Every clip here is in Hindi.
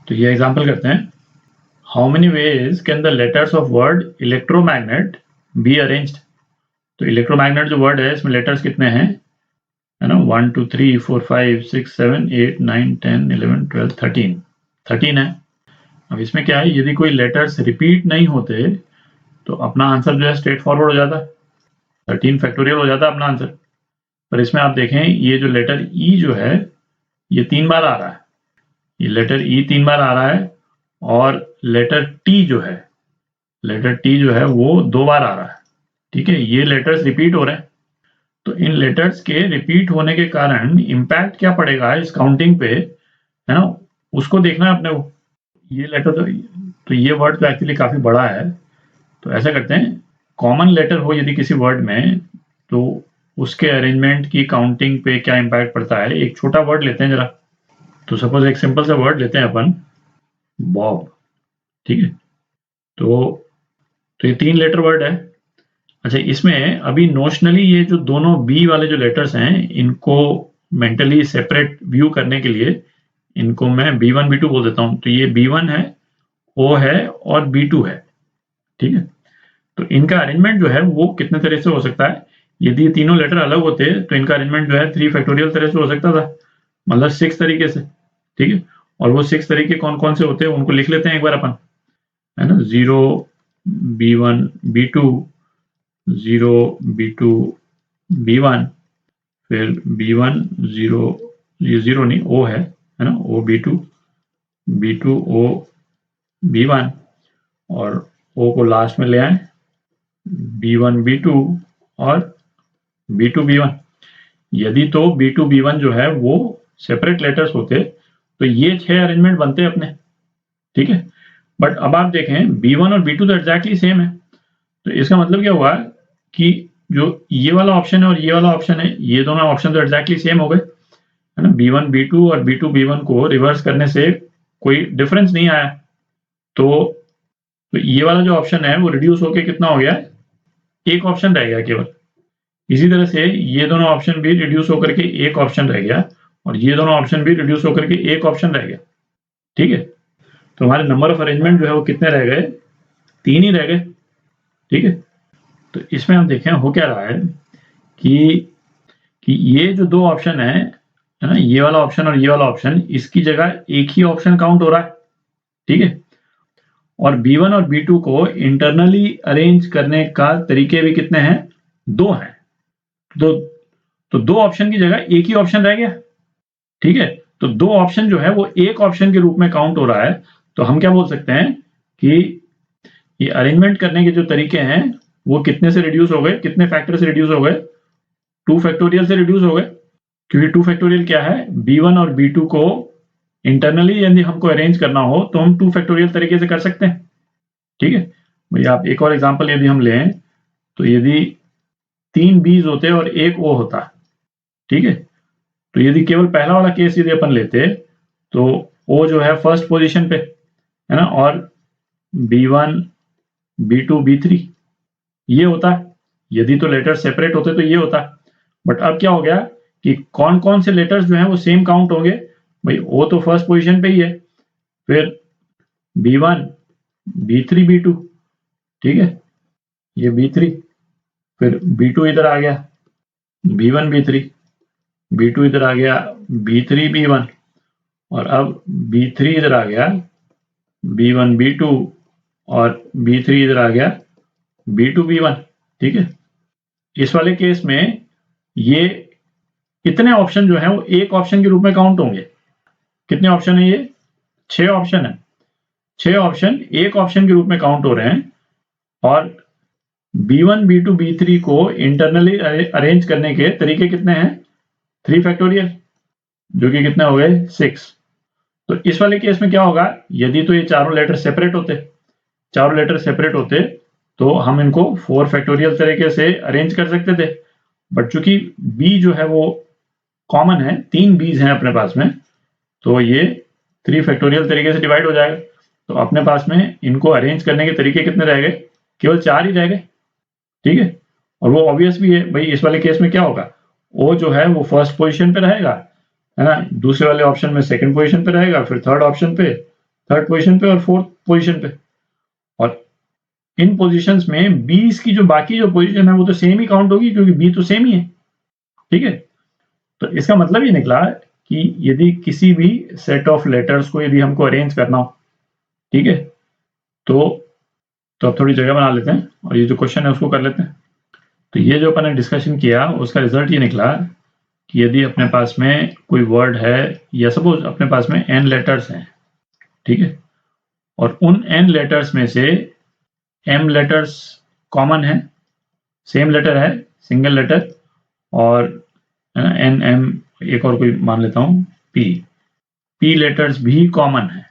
तो ये एग्जांपल करते हैं। How many ways can the letters of word electromagnet be arranged? तो इलेक्ट्रोमैग्नेट जो वर्ड है इसमें लेटर्स कितने हैं, है ना, 1 2 3 4 5 6 7 8 9 10 11 12 13 है। अब इसमें क्या है, यदि कोई लेटर्स रिपीट नहीं होते तो अपना आंसर जो है स्ट्रेट फॉरवर्ड हो जाता, 13 फैक्टोरियल हो जाता अपना आंसर। पर इसमें आप देखें ये जो लेटर ई जो है ये 3 बार आ रहा है, ये लेटर ई 3 बार आ रहा है, और लेटर टी जो है वो 2 बार आ रहा है। ठीक है, ये लेटर्स रिपीट हो रहे हैं। तो इन लेटर्स के रिपीट होने के कारण इम्पैक्ट क्या पड़ेगा इस काउंटिंग पे, है ना, उसको देखना है अपने को। ये लेटर तो ये वर्ड तो एक्चुअली काफी बड़ा है, तो ऐसा करते हैं, कॉमन लेटर हो यदि किसी वर्ड में तो उसके अरेंजमेंट की काउंटिंग पे क्या इम्पैक्ट पड़ता है। एक छोटा वर्ड लेते हैं जरा, तो सपोज एक सिंपल सा वर्ड लेते हैं अपन, बॉब। ठीक है, तो ये 3 लेटर वर्ड है। अच्छा, इसमें अभी नोशनली ये जो दोनों बी वाले जो लेटर्स हैं इनको मेंटली सेपरेट व्यू करने के लिए इनको मैं B1 B2 बोल देता हूं। तो ये B1 है, O है और B2 है। ठीक है, तो इनका अरेंजमेंट जो है वो कितने तरह से हो सकता है। यदि ये तीनों लेटर अलग होते तो इनका अरेंजमेंट जो है 3 फैक्टोरियल तरह से हो सकता था, मतलब 6 तरीके से। ठीक है, और वो 6 तरीके कौन कौन से होते हैं उनको लिख लेते हैं एक बार अपन, है ना। 0 B1 B2, 0 B2 B1, फिर B1 0, ये 0 नहीं O है ना, O B2 B2 O B1, और O को लास्ट में ले आए, B1 B2 और B2 B1। यदि तो B2 B1 जो है वो सेपरेट लेटर्स होते तो ये 6 अरेंजमेंट बनते अपने। ठीक है, बट अब आप देखें B1 और B2 तो एग्जैक्टली सेम है, तो इसका मतलब क्या हुआ कि जो ये वाला ऑप्शन है और ये वाला ऑप्शन है, ये दोनों ऑप्शन तो एग्जैक्टली सेम हो गए, है ना। B1 B2 और B2 B1 को रिवर्स करने से कोई डिफरेंस नहीं आया, तो ये वाला जो ऑप्शन है वो रिड्यूस होके कितना हो गया, एक ऑप्शन रह गया केवल। इसी तरह से ये दोनों ऑप्शन भी रिड्यूस होकर के एक ऑप्शन रह गया, और ये दोनों ऑप्शन भी रिड्यूस होकर के एक ऑप्शन रह गया। ठीक है, तो हमारे नंबर ऑफ अरेंजमेंट जो है वो कितने रह गए, 3 ही रह गए। ठीक है, तो इसमें हम देखें हो क्या रहा है कि ये जो 2 ऑप्शन है ना, ये वाला ऑप्शन और ये वाला ऑप्शन, इसकी जगह एक ही ऑप्शन काउंट हो रहा है। ठीक है, और B1 और B2 को इंटरनली अरेंज करने का तरीके भी कितने हैं, 2 हैं। तो 2 ऑप्शन की जगह एक ही ऑप्शन रह गया। ठीक है, तो 2 ऑप्शन जो है वो एक ऑप्शन के रूप में काउंट हो रहा है। तो हम क्या बोल सकते हैं कि ये अरेंजमेंट करने के जो तरीके हैं वो कितने से रिड्यूस हो गए, कितने फैक्टर से रिड्यूस हो गए, 2 फैक्टोरियल से रिड्यूस हो गए। क्योंकि 2 फैक्टोरियल क्या है, B1 और B2 को इंटरनली यदि हमको अरेंज करना हो तो हम 2 फैक्टोरियल तरीके से कर सकते हैं। ठीक है भैया, आप एक और एग्जांपल यदि हम लें, तो यदि 3 B's होते और एक O होता, ठीक है, तो यदि केवल पहला वाला केस यदि अपन लेते तो O जो है फर्स्ट पोजीशन पे, है ना, और B1 B2 B3 ये होता। यदि तो लेटर सेपरेट होते तो ये होता, बट अब क्या हो गया कि कौन कौन से लेटर्स जो हैं वो सेम काउंट होंगे। भाई O तो फर्स्ट पोजीशन पे ही है, फिर B1 B3 B2, ठीक है, ये B3, फिर B2 इधर आ गया, B1 B3, B2 इधर आ गया, B3 B1, और अब B3 इधर आ गया, B1 B2, और B3 इधर आ गया, B2 B1। ठीक है, इस वाले केस में ये इतने ऑप्शन जो हैं वो एक ऑप्शन के रूप में काउंट होंगे। कितने ऑप्शन है ये, 6 ऑप्शन है। 6 ऑप्शन एक ऑप्शन के रूप में काउंट हो रहे हैं, और B1 B2 B3 को इंटरनली अरेंज करने के तरीके कितने हैं, 3 फैक्टोरियल, जो कि कितने हो गए, 6। तो इस वाले केस में क्या होगा, यदि तो ये चारों लेटर सेपरेट होते तो हम इनको 4 फैक्टोरियल तरीके से अरेंज कर सकते थे, बट चूंकि B जो है वो कॉमन है, 3 B's हैं अपने पास में, तो ये 3 फैक्टोरियल तरीके से डिवाइड हो जाएगा। तो अपने पास में इनको अरेंज करने के तरीके कितने रह गए, केवल 4 ही रह गए। ठीक है, और वो ऑब्वियस भी है भाई, इस वाले केस में क्या होगा, O जो है वो फर्स्ट पोजीशन पे रहेगा, है ना, दूसरे वाले ऑप्शन में सेकंड पोजीशन पे रहेगा, फिर थर्ड ऑप्शन पे 3rd पोजीशन पे और 4th पोजीशन पे, और इन पोजीशंस में बीस की जो बाकी जो पोजीशन है वो तो सेम ही काउंट होगी क्योंकि बी तो सेम ही है, ठीक है। तो इसका मतलब ये निकला कि यदि किसी भी सेट ऑफ लेटर्स को यदि हमको अरेंज करना हो, ठीक है, तो अब थोड़ी जगह बना लेते हैं और ये जो क्वेश्चन है उसको कर लेते हैं। तो ये जो अपन ने डिस्कशन किया उसका रिजल्ट ये निकला कि यदि अपने पास में कोई वर्ड है या सपोज अपने पास में n लेटर्स हैं, ठीक है, और उन n लेटर्स में से m लेटर्स कॉमन है, सेम लेटर है, सिंगल लेटर, और n m एक और कोई मान लेता हूं p लेटर्स भी कॉमन है।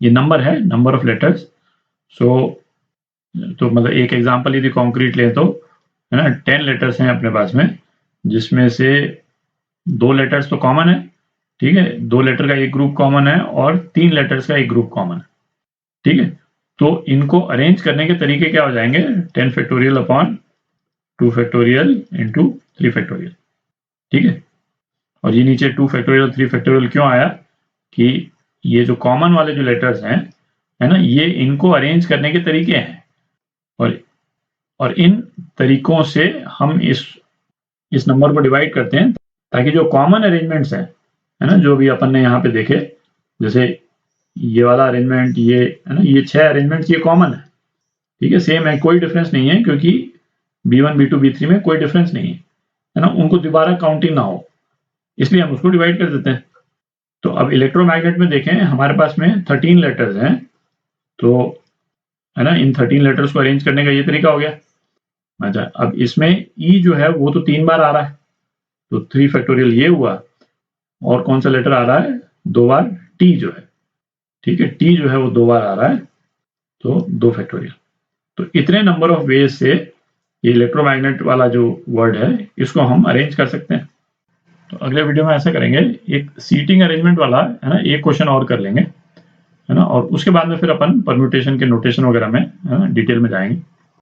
ये नंबर है, नंबर ऑफ लेटर्स। तो मतलब एक एग्जांपल यदि कॉन्क्रीट लें तो है ना 10 लेटर्स हैं अपने पास में, जिसमें से 2 लेटर्स तो कॉमन है, ठीक है, 2 लेटर का एक ग्रुप कॉमन है और 3 लेटर्स का एक ग्रुप कॉमन है, ठीक है। तो इनको अरेंज करने के तरीके क्या हो जाएंगे, 10 factorial upon 2 factorial into 3 factorial, ठीक है। और ये नीचे 2 फैक्टोरियल 3 फैक्टोरियल क्यों आया कि ये जो कॉमन वाले जो लेटर्स हैं, है ना, ये इनको अरेंज करने के तरीके हैं, और इन तरीकों से हम इस नंबर को डिवाइड करते हैं ताकि जो कॉमन अरेंजमेंट्स हैं, है ना, जो भी अपन ने यहाँ पे देखे, जैसे ये वाला अरेंजमेंट, ये है ना, ये 6 अरेंजमेंट्स ये कॉमन है, ठीक है, सेम है, कोई डिफरेंस नहीं है, क्योंकि B1 B2 B3 में कोई डिफरेंस नहीं है ना, उनको दोबारा काउंटिंग ना हो, इसलिए हम उसको डिवाइड कर देते हैं। तो अब इलेक्ट्रोमैग्नेट में देखें हमारे पास में 13 लेटर्स हैं, तो है ना, इन 13 लेटर्स को अरेंज करने का ये तरीका हो गया। अच्छा, अब इसमें ई जो है वो तो 3 बार आ रहा है, तो 3 फैक्टोरियल ये हुआ, और कौन सा लेटर आ रहा है 2 बार, टी जो है, ठीक है, टी जो है वो 2 बार आ रहा है, तो 2 फैक्टोरियल। तो इतने नंबर ऑफ वेज से ये इलेक्ट्रोमैग्नेट वाला जो वर्ड है इसको हम अरेंज कर सकते हैं। तो अगले वीडियो में ऐसा करेंगे, एक सीटिंग अरेंजमेंट वाला है ना एक क्वेश्चन और कर लेंगे, है ना, और उसके बाद में फिर अपन परम्यूटेशन के नोटेशन वगैरह में है ना डिटेल में जाएंगे।